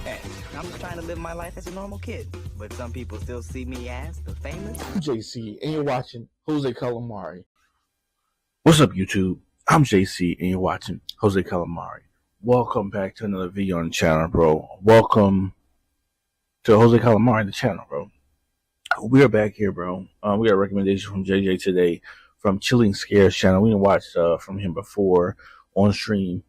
Hey, I'm just trying to live my life as a normal kid, but some people still see me as the famous. I'm JC, and you're watching Jose Calamari. What's up, YouTube? I'm JC, and you're watching Jose Calamari. Welcome back to another video on the channel, bro. Welcome to Jose Calamari, the channel, bro. We are back here, bro. We got a recommendation from JJ today from Chilling Scares channel. We didn't watch from him before on stream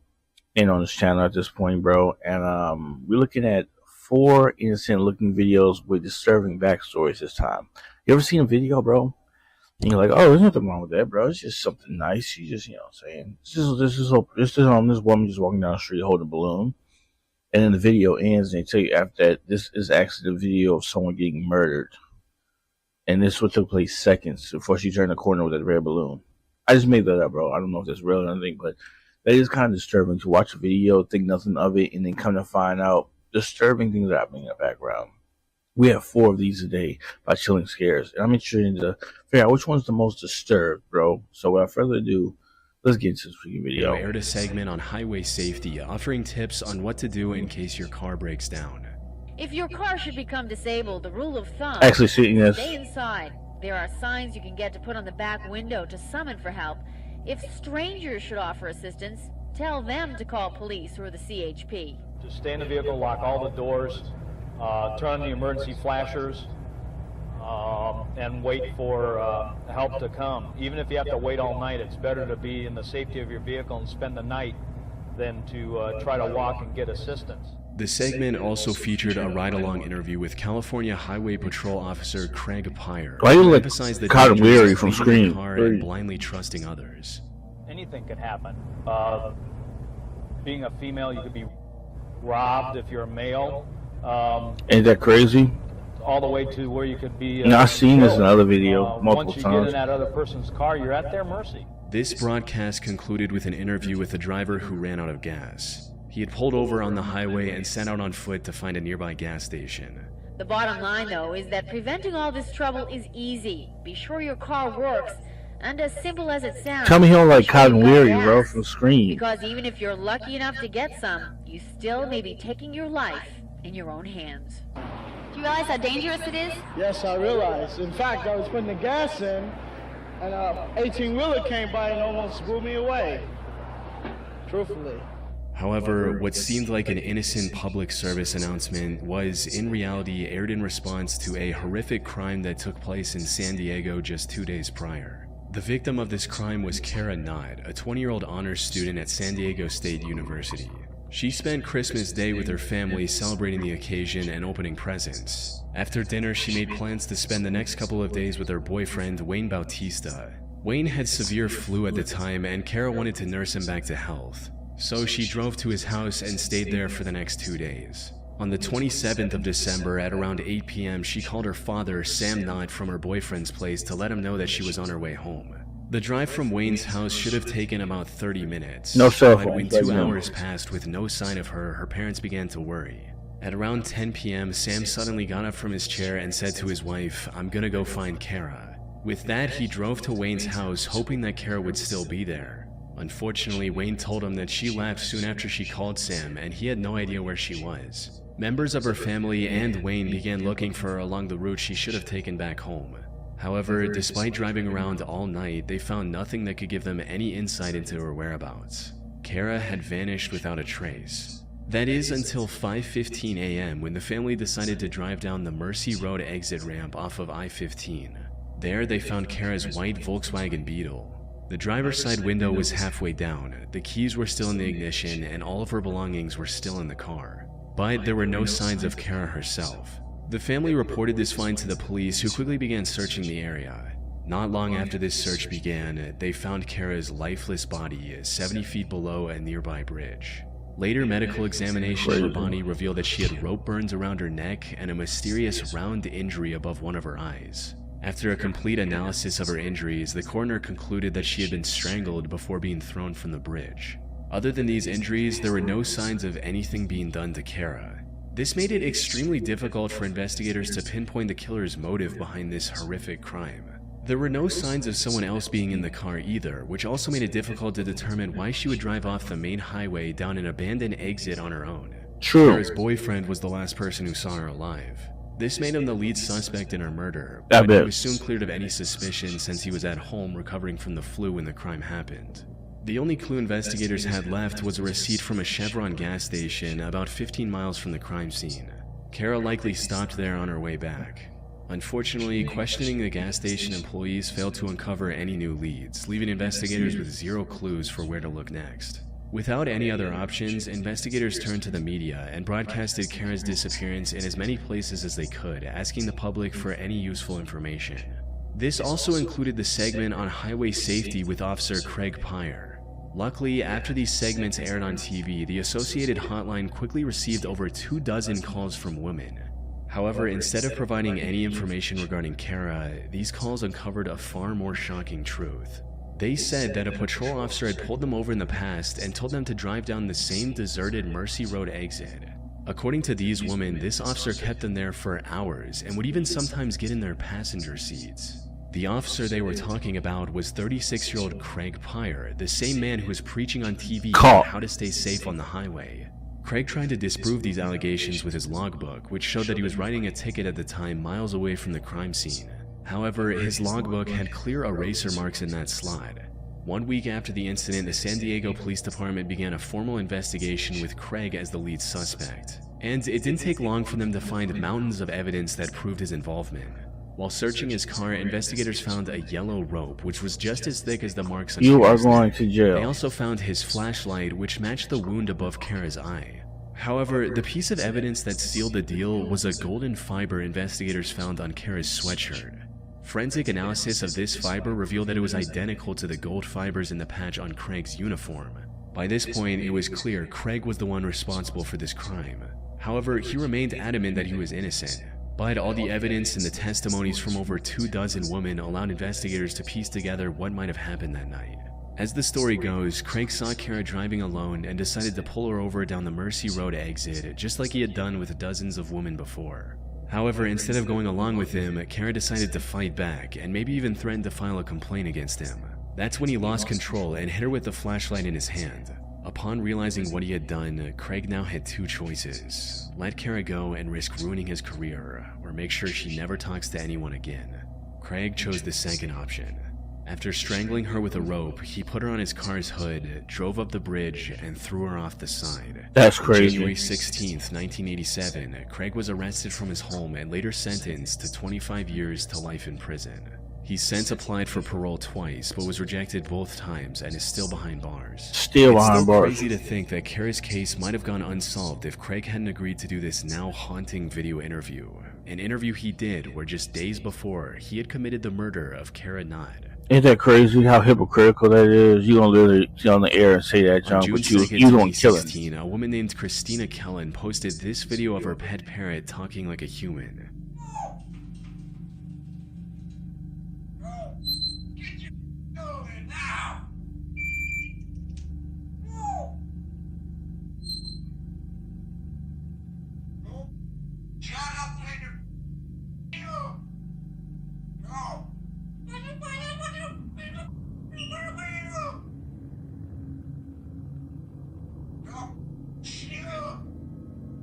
and on this channel at this point, bro. And we're looking at 4 innocent looking videos with disturbing backstories this time. You ever seen a video, bro? And you're like, oh, there's nothing wrong with that, bro. It's just something nice. You just, you know what I'm saying? This woman just walking down the street holding a balloon. And then the video ends and they tell you after that, this is actually the video of someone getting murdered. And this what took place seconds before she turned the corner with that red balloon. I just made that up, bro. I don't know if that's real or anything, but that is kind of disturbing to watch a video, think nothing of it, and then come to find out disturbing things are happening in the background. We have 4 of these today by Chilling Scares, and I'm interested to figure out which one's the most disturbed, bro. So without further ado, let's get into this freaking video. We aired a segment on highway safety, offering tips on what to do in case your car breaks down. If your car should become disabled, the rule of thumb actually seeing this. Stay inside. There are signs you can get to put on the back window to summon for help. If strangers should offer assistance, tell them to call police or the CHP. Just stay in the vehicle, lock all the doors, turn on the emergency flashers, and wait for help to come. Even if you have to wait all night, it's better to be in the safety of your vehicle and spend the night than to try to walk and get assistance. The segment also featured a ride-along interview with California Highway Patrol Officer Craig Pyre, who emphasized the dangers of leaving the car and blindly trusting others. Anything can happen. Being a female, you could be robbed if you're a male. Ain't that crazy? All the way to where you could be. I've seen this in another video multiple times. Once you get in that other person's car, you're at their mercy. This broadcast concluded with an interview with a driver who ran out of gas. He had pulled over on the highway and set out on foot to find a nearby gas station. The bottom line, though, is that preventing all this trouble is easy. Be sure your car works, and as simple as it sounds. Tell me he don't like Cotton Weary, bro, from Scream. Because even if you're lucky enough to get some, you still may be taking your life in your own hands. Do you realize how dangerous it is? Yes, I realize. In fact, I was putting the gas in, and an 18-wheeler came by and almost blew me away. Truthfully. However, what seemed like an innocent public service announcement was, in reality, aired in response to a horrific crime that took place in San Diego just 2 days prior. The victim of this crime was Kara Knott, a 20-year-old honors student at San Diego State University. She spent Christmas Day with her family celebrating the occasion and opening presents. After dinner, she made plans to spend the next couple of days with her boyfriend, Wayne Bautista. Wayne had severe flu at the time, and Kara wanted to nurse him back to health. So she drove to his house and stayed there for the next 2 days. On the 27th of December at around 8 p.m., she called her father, Sam Knott, from her boyfriend's place to let him know that she was on her way home. The drive from Wayne's house should have taken about 30 minutes. No cell phone. But when 2 hours passed with no sign of her, her parents began to worry. At around 10 p.m., Sam suddenly got up from his chair and said to his wife, "I'm gonna go find Kara." With that, he drove to Wayne's house, hoping that Kara would still be there. Unfortunately, Wayne told him that she left soon after she called Sam, and he had no idea where she was. Members of her family and Wayne began looking for her along the route she should have taken back home. However, despite driving around all night, they found nothing that could give them any insight into her whereabouts. Kara had vanished without a trace. That is until 5:15 a.m. when the family decided to drive down the Mercy Road exit ramp off of I-15. There, they found Kara's white Volkswagen Beetle. The driver's side window was halfway down, the keys were still in the ignition, and all of her belongings were still in the car. But there were no signs of Kara herself. The family reported this find to the police, who quickly began searching the area. Not long after this search began, they found Kara's lifeless body 70 feet below a nearby bridge. Later medical examination of her body revealed that she had rope burns around her neck and a mysterious round injury above one of her eyes. After a complete analysis of her injuries, the coroner concluded that she had been strangled before being thrown from the bridge. Other than these injuries, there were no signs of anything being done to Kara. This made it extremely difficult for investigators to pinpoint the killer's motive behind this horrific crime. There were no signs of someone else being in the car either, which also made it difficult to determine why she would drive off the main highway down an abandoned exit on her own. True. Kara's boyfriend was the last person who saw her alive. This made him the lead suspect in her murder, I but bet. he was soon cleared of any suspicion since he was at home recovering from the flu when the crime happened. The only clue investigators had left was a receipt from a Chevron gas station about 15 miles from the crime scene. Kara likely stopped there on her way back. Unfortunately, questioning the gas station employees failed to uncover any new leads, leaving investigators with zero clues for where to look next. Without any other options, investigators turned to the media and broadcasted Kara's disappearance in as many places as they could, asking the public for any useful information. This also included the segment on highway safety with Officer Craig Pyre. Luckily, after these segments aired on TV, the Associated Hotline quickly received over 24 calls from women. However, instead of providing any information regarding Kara, these calls uncovered a far more shocking truth. They said that a patrol officer had pulled them over in the past and told them to drive down the same deserted Mercy Road exit. According to these women, this officer kept them there for hours and would even sometimes get in their passenger seats. The officer they were talking about was 36-year-old Craig Pyre, the same man who was preaching on TV on how to stay safe on the highway. Craig tried to disprove these allegations with his logbook, which showed that he was writing a ticket at the time miles away from the crime scene. However, his logbook had clear eraser marks in that slot. 1 week after the incident, the San Diego Police Department began a formal investigation with Craig as the lead suspect. And it didn't take long for them to find mountains of evidence that proved his involvement. While searching his car, investigators found a yellow rope, which was just as thick as the marks on You are Kara's going neck. to jail. They also found his flashlight, which matched the wound above Kara's eye. However, the piece of evidence that sealed the deal was a golden fiber investigators found on Kara's sweatshirt. Forensic analysis of this fiber revealed that it was identical to the gold fibers in the patch on Craig's uniform. By this point, it was clear Craig was the one responsible for this crime. However, he remained adamant that he was innocent. But all the evidence and the testimonies from over 24 women allowed investigators to piece together what might have happened that night. As the story goes, Craig saw Kara driving alone and decided to pull her over down the Mercy Road exit, just like he had done with dozens of women before. However, instead of going along with him, Kara decided to fight back and maybe even threatened to file a complaint against him. That's when he lost control and hit her with the flashlight in his hand. Upon realizing what he had done, Craig now had two choices: let Kara go and risk ruining his career, or make sure she never talks to anyone again. Craig chose the second option. After strangling her with a rope, he put her on his car's hood, drove up the bridge, and threw her off the side. That's On crazy. January 16th, 1987, Craig was arrested from his home and later sentenced to 25 years to life in prison. He's since applied for parole twice, but was rejected both times and is still behind bars. Still It's behind still bars. crazy to think that Kara's case might have gone unsolved if Craig hadn't agreed to do this now haunting video interview. An interview he did where just days before, he had committed the murder of Kara Nod. Ain't that crazy how hypocritical that is? You gonna literally sit on the air and say that, On John, June but you 2nd, don't kill it. 2016, a woman named Christina Kellen posted this video of her pet parrot talking like a human.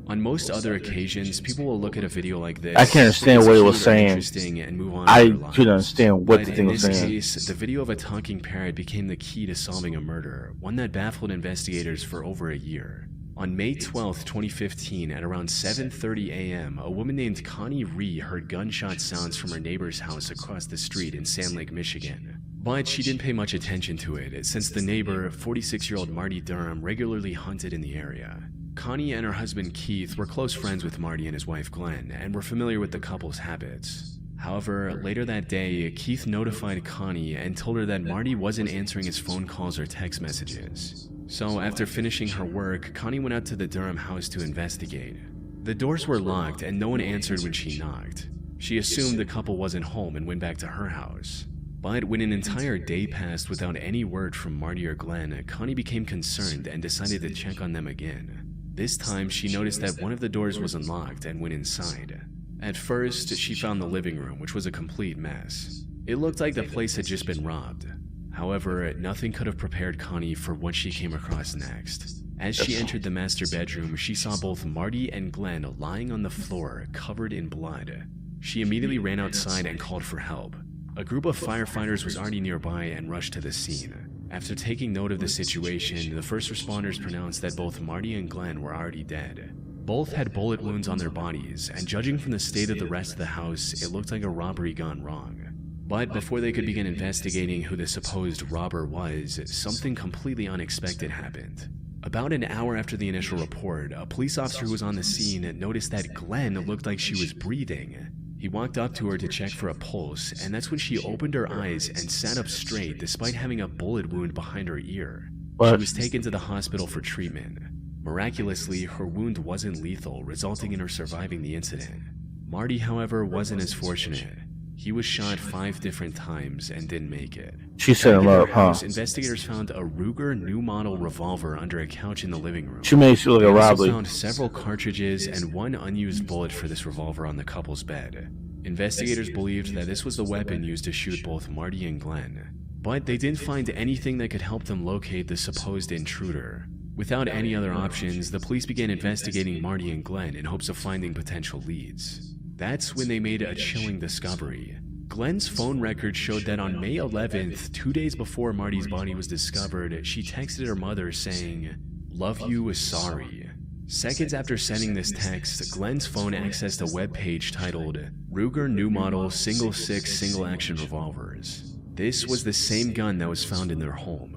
On most other occasions, people will look at a video like this. I can't understand think what it's it was cute or saying. interesting and move on I with their lives. couldn't understand what But the thing was in this saying. case, the video of a talking parrot became the key to solving a murder, one that baffled investigators for over a year. On May 12, 2015, at around 7:30 a.m., a woman named Connie Ree heard gunshot sounds from her neighbor's house across the street in Sand Lake, Michigan. But she didn't pay much attention to it, since the neighbor, 46-year-old Marty Durham, regularly hunted in the area. Connie and her husband Keith were close friends with Marty and his wife Glenn, and were familiar with the couple's habits. However, later that day, Keith notified Connie and told her that Marty wasn't answering his phone calls or text messages. So after finishing her work, Connie went out to the Durham house to investigate. The doors were locked and no one answered when she knocked. She assumed the couple wasn't home and went back to her house. But when an entire day passed without any word from Marty or Glenn, Connie became concerned and decided to check on them again. This time, she noticed that one of the doors was unlocked and went inside. At first, she found the living room, which was a complete mess. It looked like the place had just been robbed. However, nothing could have prepared Connie for what she came across next. As she entered the master bedroom, she saw both Marty and Glenn lying on the floor, covered in blood. She immediately ran outside and called for help. A group of firefighters was already nearby and rushed to the scene. After taking note of the situation, the first responders pronounced that both Marty and Glenn were already dead. Both had bullet wounds on their bodies, and judging from the state of the rest of the house, it looked like a robbery gone wrong. But before they could begin investigating who the supposed robber was, something completely unexpected happened. About an hour after the initial report, a police officer who was on the scene noticed that Glenn looked like she was breathing. He walked up to her to check for a pulse, and that's when she opened her eyes and sat up straight despite having a bullet wound behind her ear. She was taken to the hospital for treatment. Miraculously, her wound wasn't lethal, resulting in her surviving the incident. Marty, however, wasn't as fortunate. He was shot 5 different times and didn't make it. She set him up, huh? Investigators found a Ruger new model revolver under a couch in the living room. She made you look like a They also robbery. found several cartridges and 1 unused bullet for this revolver on the couple's bed. Investigators believed that this was the weapon used to shoot both Marty and Glenn, but they didn't find anything that could help them locate the supposed intruder. Without any other options, the police began investigating Marty and Glenn in hopes of finding potential leads. That's when they made a chilling discovery. Glenn's phone record showed that on May 11th, 2 days before Marty's body was discovered, she texted her mother saying, "Love you, sorry." Seconds after sending this text, Glenn's phone accessed a web page titled Ruger New Model Single 6 Single Action Revolvers. This was the same gun that was found in their home.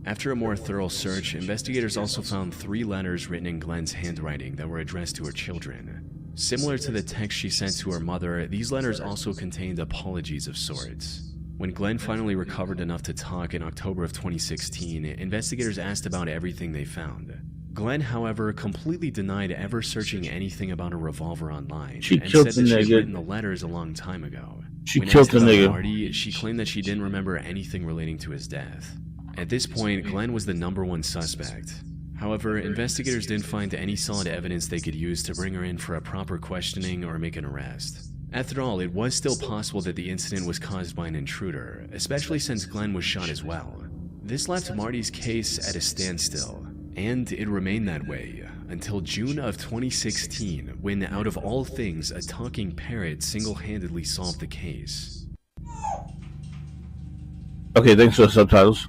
After a more thorough search, investigators also found 3 letters written in Glenn's handwriting that were addressed to her children. Similar to the text she sent to her mother, these letters also contained apologies of sorts. When Glenn finally recovered enough to talk in October of 2016, investigators asked about everything they found. Glenn, however, completely denied ever searching anything about a revolver online, and said that she had written the letters a long time ago. When killed the asked about nigga. Marty, she claimed that she didn't remember anything relating to his death. At this point, Glenn was the #1 suspect. However, investigators didn't find any solid evidence they could use to bring her in for a proper questioning or make an arrest. After all, it was still possible that the incident was caused by an intruder, especially since Glenn was shot as well. This left Marty's case at a standstill, and it remained that way until June of 2016, when, out of all things, a talking parrot single-handedly solved the case. Okay, thanks for the subtitles.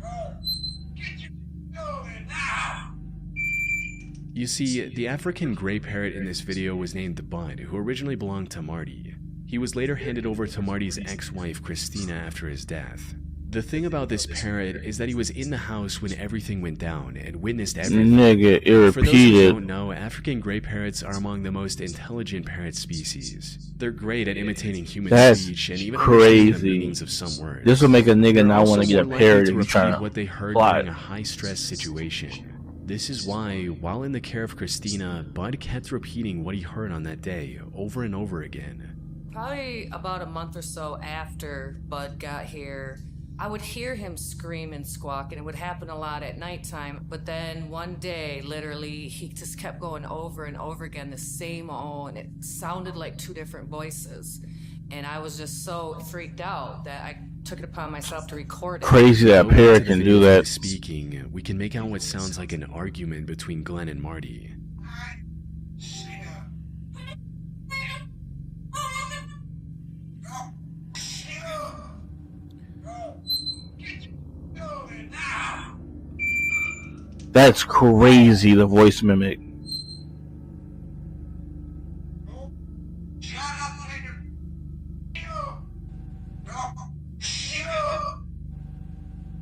You see, the African gray parrot in this video was named Bud, who originally belonged to Marty. He was later handed over to Marty's ex-wife, Christina, after his death. The thing about this parrot is that he was in the house when everything went down and witnessed everything. Nigga, it For those who repeated. don't know, African gray parrots are among the most intelligent parrot species. They're great at imitating human That's speech and even understanding the crazy. meanings of some words. This will make a nigga They're not also want to get a more likely parrot to if he's trying repeat to what they heard fly. during a high-stress situation. This is why, while in the care of Christina, Bud kept repeating what he heard on that day over and over again. Probably about a month or so after Bud got here, I would hear him scream and squawk, and it would happen a lot at nighttime. But then one day, literally, he just kept going over and over again, the same and it sounded like 2 different voices. And I was just so freaked out that I took it upon myself to record it. Crazy that Going parrot into the can video do of him that. Speaking, we can make out what sounds like an argument between Glenn and Marty. That's crazy, the voice mimic.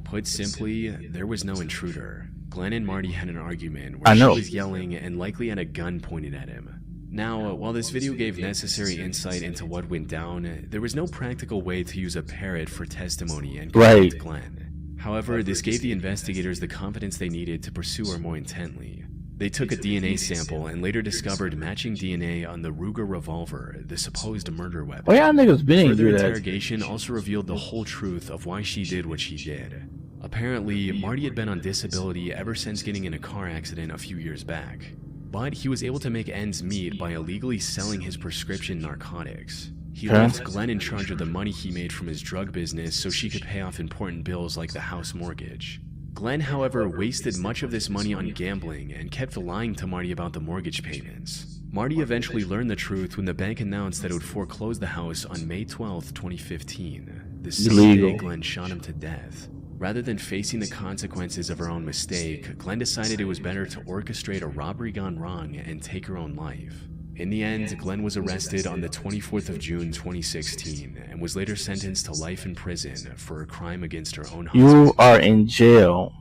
Put simply, there was no intruder. Glenn and Marty had an argument I where she know. was yelling and likely had a gun pointed at him. Now, while this video gave necessary insight into what went down, there was no practical way to use a parrot for testimony and Right. convict Glenn. However, this gave the investigators the confidence they needed to pursue her more intently. They took a DNA sample and later discovered matching DNA on the Ruger revolver, the supposed murder weapon. Why y'all niggas been Further do that? interrogation also revealed the whole truth of why she did what she did. Apparently, Marty had been on disability ever since getting in a car accident a few years back. But he was able to make ends meet by illegally selling his prescription narcotics. He left Glenn in charge of the money he made from his drug business so she could pay off important bills like the house mortgage. Glenn, however, wasted much of this money on gambling and kept lying to Marty about the mortgage payments. Marty eventually learned the truth when the bank announced that it would foreclose the house on May 12, 2015, the same day Glenn shot him to death. Rather than facing the consequences of her own mistake, Glenn decided it was better to orchestrate a robbery gone wrong and take her own life. In the end, Glenn was arrested on the 24th of June 2016 and was later sentenced to life in prison for a crime against her own husband. You are in jail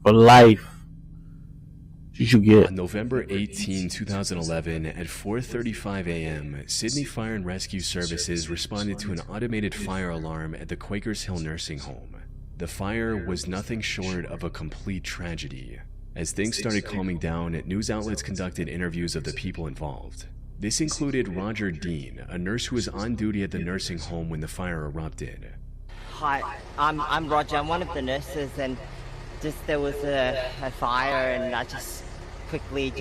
for life. What you get? On November 18, 2011, at 4:35 a.m., Sydney Fire and Rescue Services responded to an automated fire alarm at the Quakers Hill nursing home. The fire was nothing short of a complete tragedy. As things started calming down, news outlets conducted interviews of the people involved. This included Roger Dean, a nurse who was on duty at the nursing home when the fire erupted. Hi, I'm Roger. I'm one of the nurses, and there was a fire, and I just quickly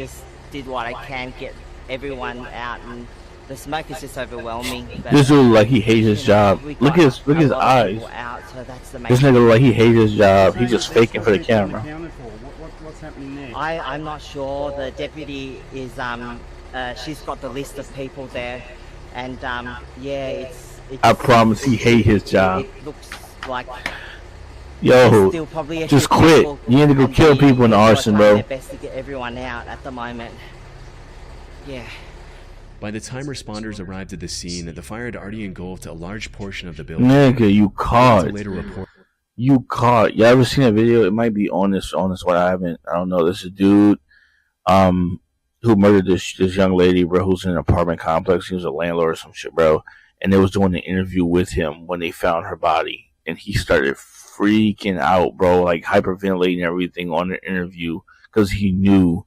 did what I can, get everyone out, and the smoke is just overwhelming. But, this dude look like he hates his job. Look at his eyes. Out, so that's the this nigga look like he hates his job. He's just faking for the camera. What's happening there? I'm not sure. The deputy is she's got the list of people there, and yeah, it's I promise he hates his job. It looks like yo, still probably just quit. You need to go kill people in arson, bro. Their best to get everyone out at the moment. Yeah. By the time responders arrived at the scene, the fire had already engulfed a large portion of the building. Nigga, you caught. Later you caught. You ever seen a video? It might be on this one. I haven't. I don't know. This is a dude who murdered this young lady, bro, who's in an apartment complex. He was a landlord or some shit, bro. And they was doing an interview with him when they found her body. And he started freaking out, bro, like hyperventilating everything on the interview because he knew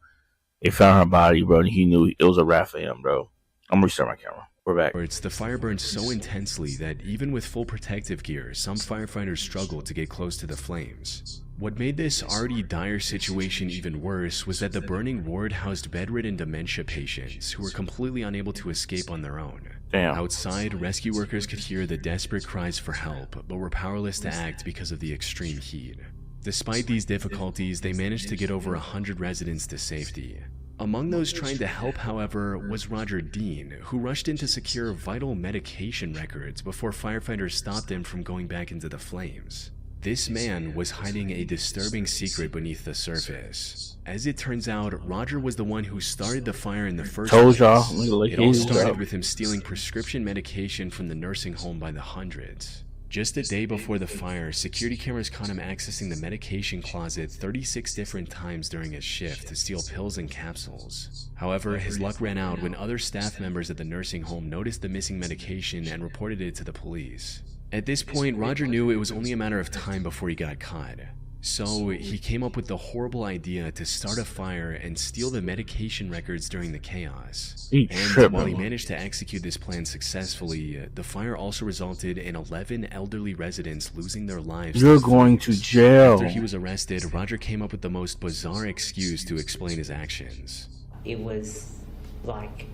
they found her body, bro, and he knew it was a wrap for him, bro. I'm gonna restart my camera. We're back. The fire burned so intensely that even with full protective gear, some firefighters struggled to get close to the flames. What made this already dire situation even worse was that the burning ward housed bedridden dementia patients who were completely unable to escape on their own. Damn. Outside, rescue workers could hear the desperate cries for help, but were powerless to act because of the extreme heat. Despite these difficulties, they managed to get over 100 residents to safety. Among those trying to help, however, was Roger Dean, who rushed in to secure vital medication records before firefighters stopped him from going back into the flames. This man was hiding a disturbing secret beneath the surface. As it turns out, Roger was the one who started the fire in the first place. It all started with him stealing prescription medication from the nursing home by the hundreds. Just a day before the fire, security cameras caught him accessing the medication closet 36 different times during his shift to steal pills and capsules. However, his luck ran out when other staff members at the nursing home noticed the missing medication and reported it to the police. At this point, Roger knew it was only a matter of time before he got caught. So he came up with the horrible idea to start a fire and steal the medication records during the chaos. And while he managed to execute this plan successfully, the fire also resulted in 11 elderly residents losing their lives. You're going to jail. After he was arrested, Roger came up with the most bizarre excuse to explain his actions. It was like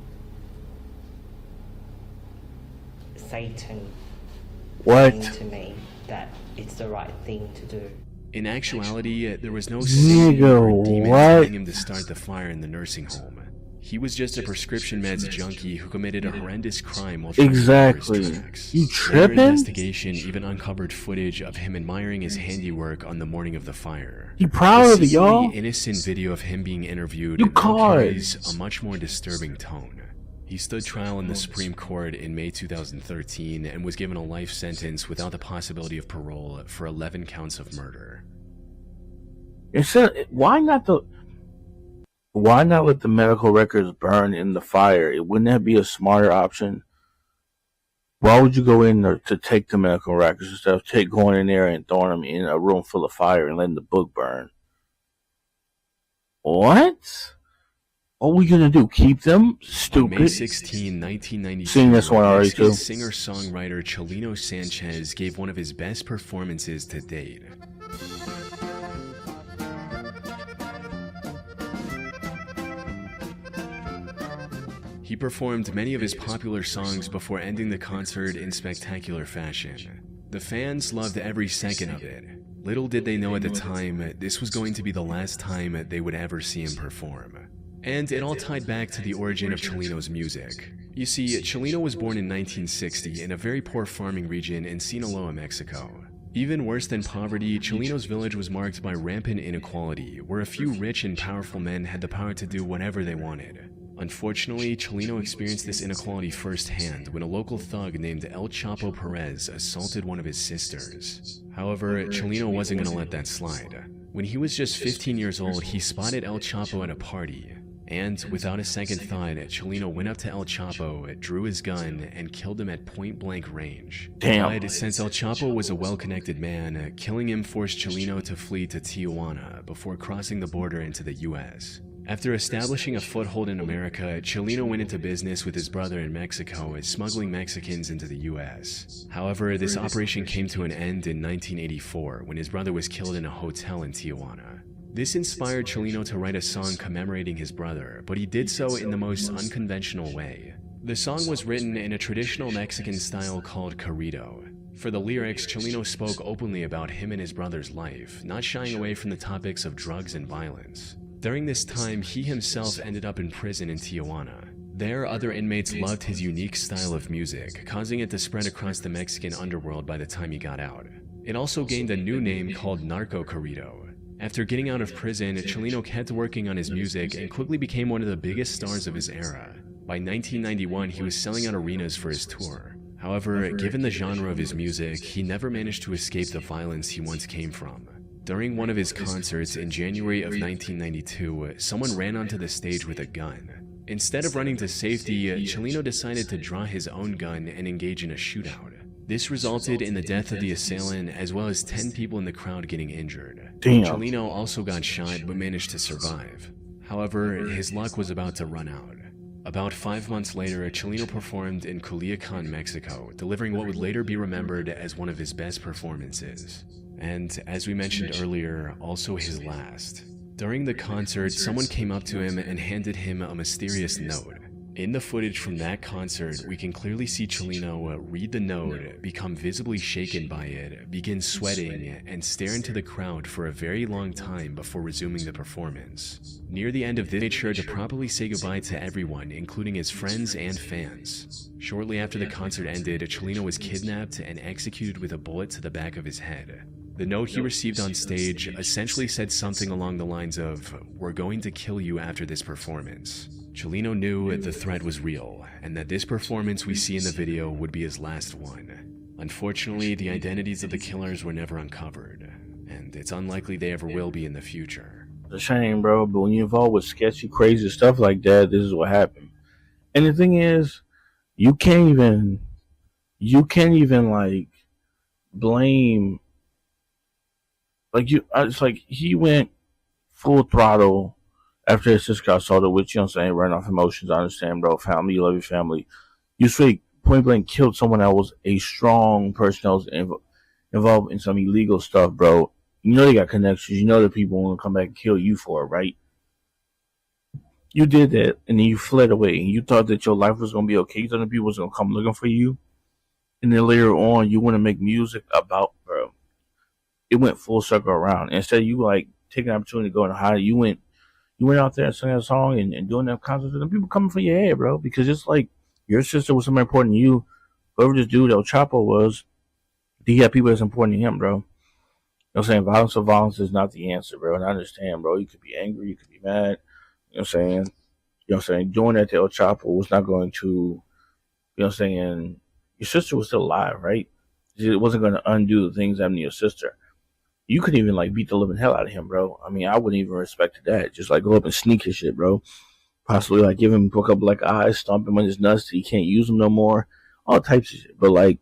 Satan saying to me that it's the right thing to do. In actuality, there was no Satan or demon telling him to start the fire in the nursing home. He was just a prescription meds junkie who committed a horrendous crime while trying to cover his tracks. You tripping? Later investigation even uncovered footage of him admiring his handiwork on the morning of the fire. He proud of y'all. The innocent video of him being interviewed carries a much more disturbing tone. He stood trial in the Supreme Court in May 2013 and was given a life sentence without the possibility of parole for 11 counts of murder. Why not let the medical records burn in the fire? Wouldn't that be a smarter option? Why would you go in there to take the medical records instead of going in there and throwing them in a room full of fire and letting the book burn? What? What are we gonna do? Keep them? Stupid. On May 16, 1992, seen this one already too. Singer-songwriter Chelino Sanchez gave one of his best performances to date. He performed many of his popular songs before ending the concert in spectacular fashion. The fans loved every second of it. Little did they know at the time, this was going to be the last time they would ever see him perform. And it all tied back to the origin of Chelino's music. You see, Chelino was born in 1960 in a very poor farming region in Sinaloa, Mexico. Even worse than poverty, Chelino's village was marked by rampant inequality, where a few rich and powerful men had the power to do whatever they wanted. Unfortunately, Chelino experienced this inequality firsthand when a local thug named El Chapo Perez assaulted one of his sisters. However, Chelino wasn't going to let that slide. When he was just 15 years old, he spotted El Chapo at a party. And without a second thought, Chelino went up to El Chapo, drew his gun, and killed him at point-blank range. Damn. But since El Chapo was a well-connected man, killing him forced Chelino to flee to Tijuana before crossing the border into the US. After establishing a foothold in America, Chelino went into business with his brother in Mexico, smuggling Mexicans into the US. However, this operation came to an end in 1984 when his brother was killed in a hotel in Tijuana. This inspired Chelino to write a song commemorating his brother, but he did so in the most unconventional way. The song was written in a traditional Mexican style called corrido. For the lyrics, Chelino spoke openly about him and his brother's life, not shying away from the topics of drugs and violence. During this time, he himself ended up in prison in Tijuana. There, other inmates loved his unique style of music, causing it to spread across the Mexican underworld by the time he got out. It also gained a new name called narco corrido. After getting out of prison, Chelino kept working on his music and quickly became one of the biggest stars of his era. By 1991, he was selling out arenas for his tour. However, given the genre of his music, he never managed to escape the violence he once came from. During one of his concerts in January of 1992, someone ran onto the stage with a gun. Instead of running to safety, Chelino decided to draw his own gun and engage in a shootout. This resulted in the death of the assailant, as well as 10 people in the crowd getting injured. Damn. Chelino also got shot but managed to survive. However, his luck was about to run out. About 5 months later, Chelino performed in Culiacan, Mexico, delivering what would later be remembered as one of his best performances. And, as we mentioned earlier, also his last. During the concert, someone came up to him and handed him a mysterious note. In the footage from that concert, we can clearly see Chelino read the note, become visibly shaken by it, begin sweating, and stare into the crowd for a very long time before resuming the performance. Near the end of this, he made sure to properly say goodbye to everyone, including his friends and fans. Shortly after the concert ended, Chelino was kidnapped and executed with a bullet to the back of his head. The note he received on stage essentially said something along the lines of, "We're going to kill you after this performance." Chelino knew the threat was real, and that this performance we see in the video would be his last one. Unfortunately, the identities of the killers were never uncovered, and it's unlikely they ever will be in the future. It's a shame, bro, but when you're involved with sketchy, crazy stuff like that, this is what happened. And the thing is, you can't even like blame, it's like he went full throttle after his sister got assaulted, which, you know what I'm saying, running off emotions. I understand, bro. Family, you love your family. You straight point blank killed someone that was a strong person that was involved in some illegal stuff, bro. You know they got connections. You know that people want to come back and kill you for it, right? You did that, and then you fled away, and you thought that your life was going to be okay. You thought that people was going to come looking for you. And then later on, you want to make music about, bro. It went full circle around. Instead, you, like, taking an opportunity to go and hide. You went out there and sang a song and doing that concert, and people coming for your head, bro, because it's like your sister was somebody important to you. Whoever this dude El Chapo was, he had people that's important to him, bro. You know what I'm saying? Violence of violence is not the answer, bro. And I understand, bro. You could be angry, you could be mad. You know what I'm saying? You know what I'm saying? Doing that to El Chapo was not going to, you know what I'm saying? Your sister was still alive, right? It wasn't going to undo the things happening to your sister. You couldn't even, like, beat the living hell out of him, bro. I mean, I wouldn't even respect that. Just, like, go up and sneak his shit, bro. Possibly, like, give him a couple black eyes, stomp him on his nuts till he can't use them no more. All types of shit. But, like,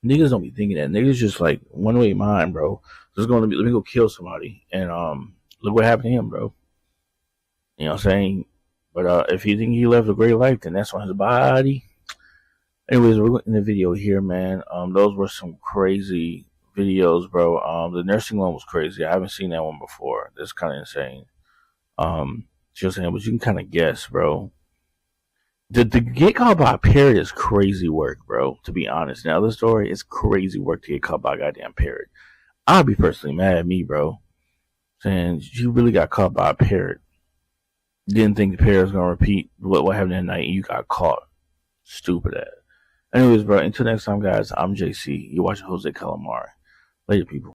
niggas don't be thinking that. Niggas just, like, one-way mind, bro. Just going to be, let me go kill somebody. And, look what happened to him, bro. You know what I'm saying? But, if you think he lived a great life, then that's on his body. Anyways, we're in the video here, man. Those were some crazy videos, bro. The nursing one was crazy. I haven't seen that one before. That's kind of insane. Just saying, but you can kind of guess, bro. The get caught by a parrot is crazy work, bro. To be honest, now the story is crazy work to get caught by a goddamn parrot. I'd be personally mad at me, bro. Saying you really got caught by a parrot. Didn't think the parrot was gonna repeat what happened that night, and you got caught. Stupid ass. Anyways, bro, until next time, guys, I'm JC. You're watching Jose Calamari. Later, people.